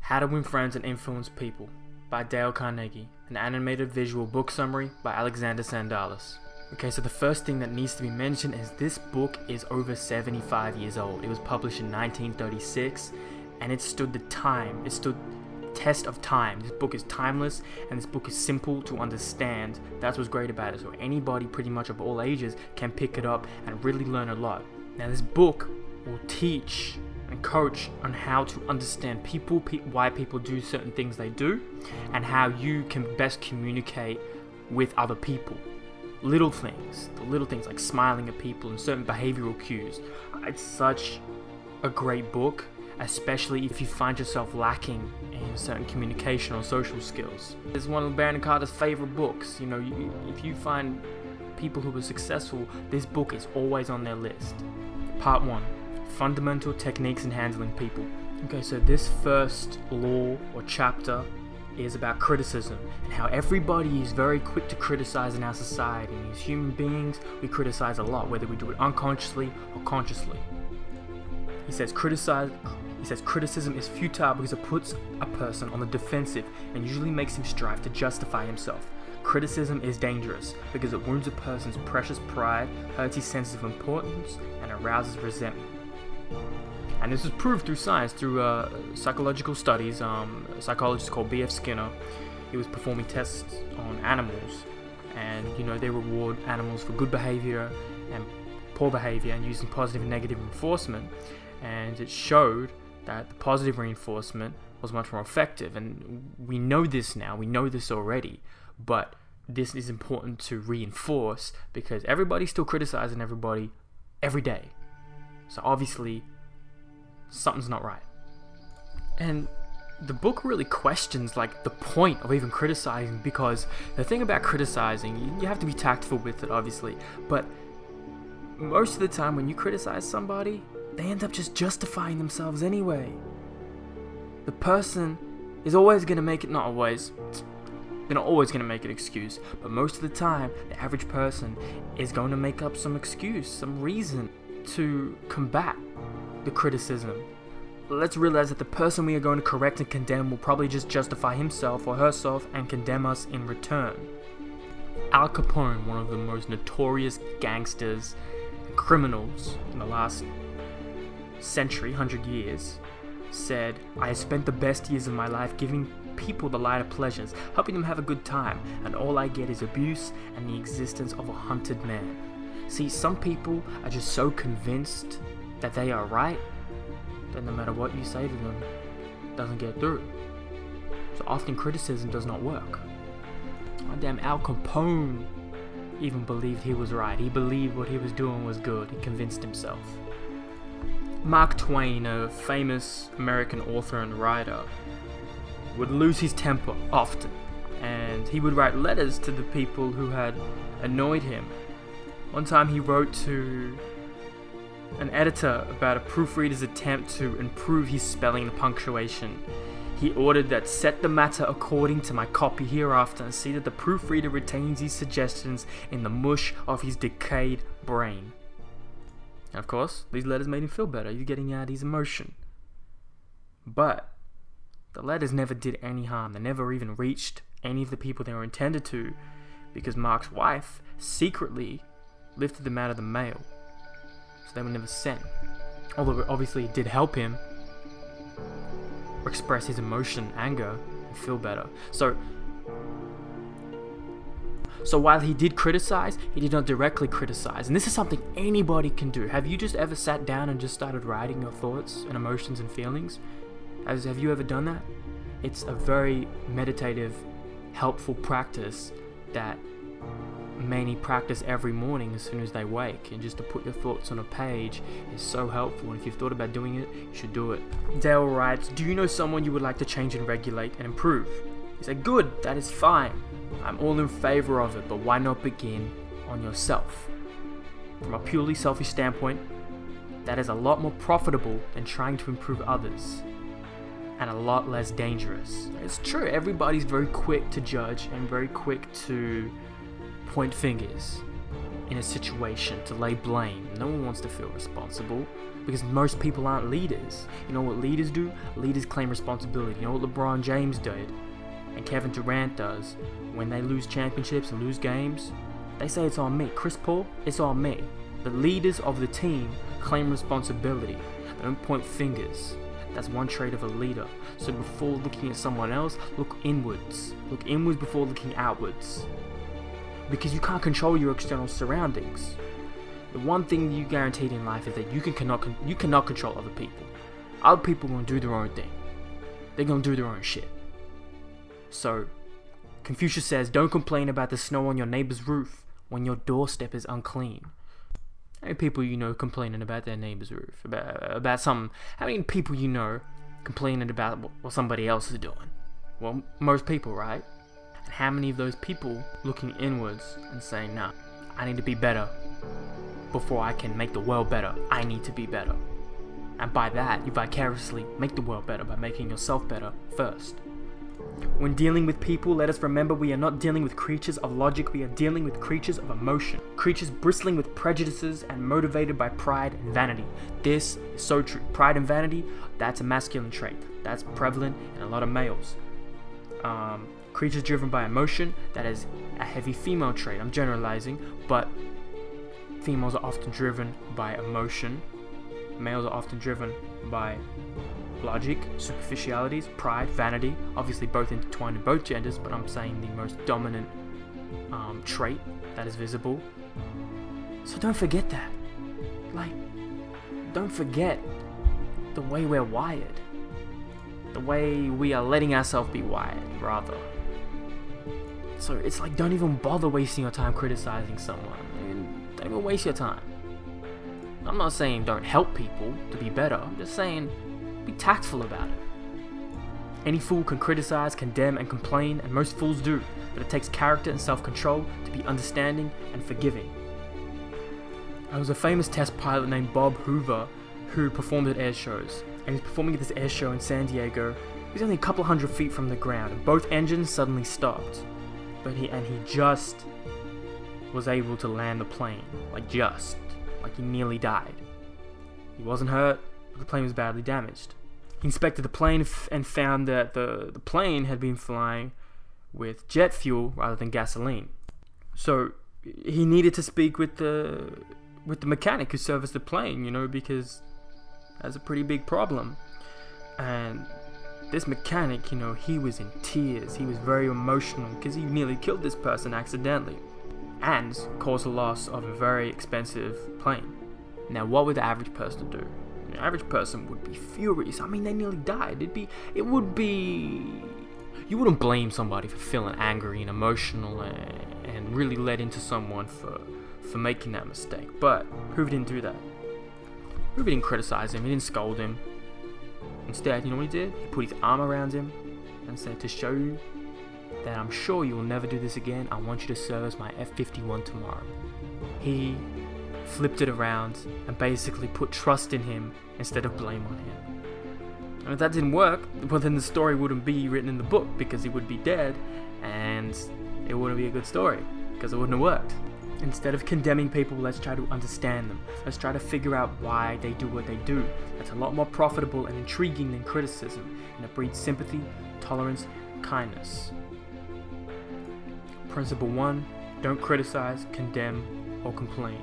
How to Win Friends and Influence People by Dale Carnegie, an animated visual book summary by Alexander Sandalis. Okay, so the first thing that needs to be mentioned is this book is over 75 years old. It was published in 1936 and it stood the time. It stood test of time. This book is timeless and this book is simple to understand. That's what's great about it. So anybody pretty much of all ages can pick it up and really learn a lot. Now this book will teach and coach on how to understand people, why people do certain things they do, and how you can best communicate with other people. The little things like smiling at people and certain behavioral cues. It's such a great book, especially if you find yourself lacking in certain communication or social skills. It's one of Baron Carter's favorite books. You know, if you find people who are successful, this book is always on their list. Part 1. Fundamental techniques in handling people. Okay, so this first law or chapter is about criticism and how everybody is very quick to criticize in our society. And as human beings, we criticize a lot, whether we do it unconsciously or consciously. He says criticism is futile because it puts a person on the defensive and usually makes him strive to justify himself. Criticism is dangerous because it wounds a person's precious pride, hurts his sense of importance, and arouses resentment. And this is proved through science, through psychological studies. A psychologist called B.F. Skinner, he was performing tests on animals, and they reward animals for good behavior and poor behavior and using positive and negative reinforcement, and it showed that the positive reinforcement was much more effective. And we know this now, we know this already, but this is important to reinforce because everybody's still criticizing everybody every day. So obviously something's not right. And the book really questions like the point of even criticizing, because the thing about criticizing, you have to be tactful with it obviously, but most of the time when you criticize somebody, they end up just justifying themselves anyway. The person is always going to make it, not always, they're not always going to make an excuse, but most of the time the average person is going to make up some excuse, some reason to combat the criticism. Let's realize that the person we are going to correct and condemn will probably just justify himself or herself and condemn us in return. Al Capone, one of the most notorious gangsters and criminals in the last century, 100 years, said, "I have spent the best years of my life giving people the lighter pleasures, helping them have a good time, and all I get is abuse and the existence of a hunted man." See, some people are just so convinced that they are right that no matter what you say to them, it doesn't get through. So often criticism does not work. Damn, Al Capone even believed he was right. He believed what he was doing was good. He convinced himself. Mark Twain, a famous American author and writer, would lose his temper often, and he would write letters to the people who had annoyed him. One time he wrote to an editor about a proofreader's attempt to improve his spelling and punctuation. He ordered that set the matter according to my copy hereafter and see that the proofreader retains his suggestions in the mush of his decayed brain. And of course, these letters made him feel better. He's getting out his emotion. But the letters never did any harm. They never even reached any of the people they were intended to, because Mark's wife secretly lifted them out of the mail, so they were never sent. Although obviously it did help him express his emotion, anger, and feel better. So while he did criticize, he did not directly criticize. And this is something anybody can do. Have you just ever sat down and just started writing your thoughts and emotions and feelings? Have you ever done that? It's a very meditative, helpful practice that many practice every morning as soon as they wake, and just to put your thoughts on a page is so helpful, and if you've thought about doing it, you should do it. Dale writes, "Do you know someone you would like to change and regulate and improve?" You say, "Good, that is fine. I'm all in favor of it, but why not begin on yourself?" From a purely selfish standpoint, that is a lot more profitable than trying to improve others, and a lot less dangerous. It's true, everybody's very quick to judge and very quick to point fingers. in a situation to lay blame. No one wants to feel responsible because most people aren't leaders. You know what leaders do? Leaders claim responsibility. You know what LeBron James did and Kevin Durant does when they lose championships and lose games? They say it's on me. Chris Paul, it's on me. The leaders of the team claim responsibility. They don't point fingers. That's one trait of a leader. So before looking at someone else, look inwards. Look inwards before looking outwards. Because you can't control your external surroundings. The one thing you guaranteed in life is that you cannot control other people. Other people are going to do their own thing. They're going to do their own shit. So, Confucius says, don't complain about the snow on your neighbor's roof when your doorstep is unclean. How many people you know complaining about their neighbor's roof? About something? How many people you know complaining about what somebody else is doing? Well, most people, right? And how many of those people looking inwards and saying, nah, I need to be better before I can make the world better. I need to be better. And by that, you vicariously make the world better by making yourself better first. When dealing with people, let us remember we are not dealing with creatures of logic, we are dealing with creatures of emotion. Creatures bristling with prejudices and motivated by pride and vanity. This is so true. Pride and vanity, that's a masculine trait. That's prevalent in a lot of males. Creatures driven by emotion, that is a heavy female trait. I'm generalizing, but females are often driven by emotion. Males are often driven by logic, superficialities, pride, vanity, obviously both intertwined in both genders, but I'm saying the most dominant trait that is visible. So don't forget that. Like, don't forget the way we're wired. The way we are letting ourselves be wired, rather. So it's like, don't even bother wasting your time criticizing someone. Don't even waste your time. I'm not saying don't help people to be better, I'm just saying be tactful about it. Any fool can criticize, condemn, and complain, and most fools do, but it takes character and self-control to be understanding and forgiving. There was a famous test pilot named Bob Hoover who performed at air shows, and he's performing at this air show in San Diego. He was only a couple hundred feet from the ground, and both engines suddenly stopped. But he just was able to land the plane, like he nearly died. He wasn't hurt, but the plane was badly damaged. He inspected the plane and found that the plane had been flying with jet fuel rather than gasoline. So he needed to speak with the mechanic who serviced the plane, because that's a pretty big problem. And this mechanic, he was in tears. He was very emotional because he nearly killed this person accidentally and caused the loss of a very expensive plane. Now, what would the average person do? The average person would be furious. I mean, they nearly died. You wouldn't blame somebody for feeling angry and emotional and really led into someone for making that mistake. But Hoover didn't do that. Hoover didn't criticize him. He didn't scold him. Instead, you know what he did? He put his arm around him and said, to show you that I'm sure you will never do this again, I want you to service my F-51 tomorrow. He flipped it around and basically put trust in him instead of blame on him. And if that didn't work, well, then the story wouldn't be written in the book because he would be dead and it wouldn't be a good story because it wouldn't have worked. Instead of condemning people, let's try to understand them. Let's try to figure out why they do what they do. That's a lot more profitable and intriguing than criticism, and it breeds sympathy, tolerance, kindness. Principle 1, don't criticize, condemn, or complain.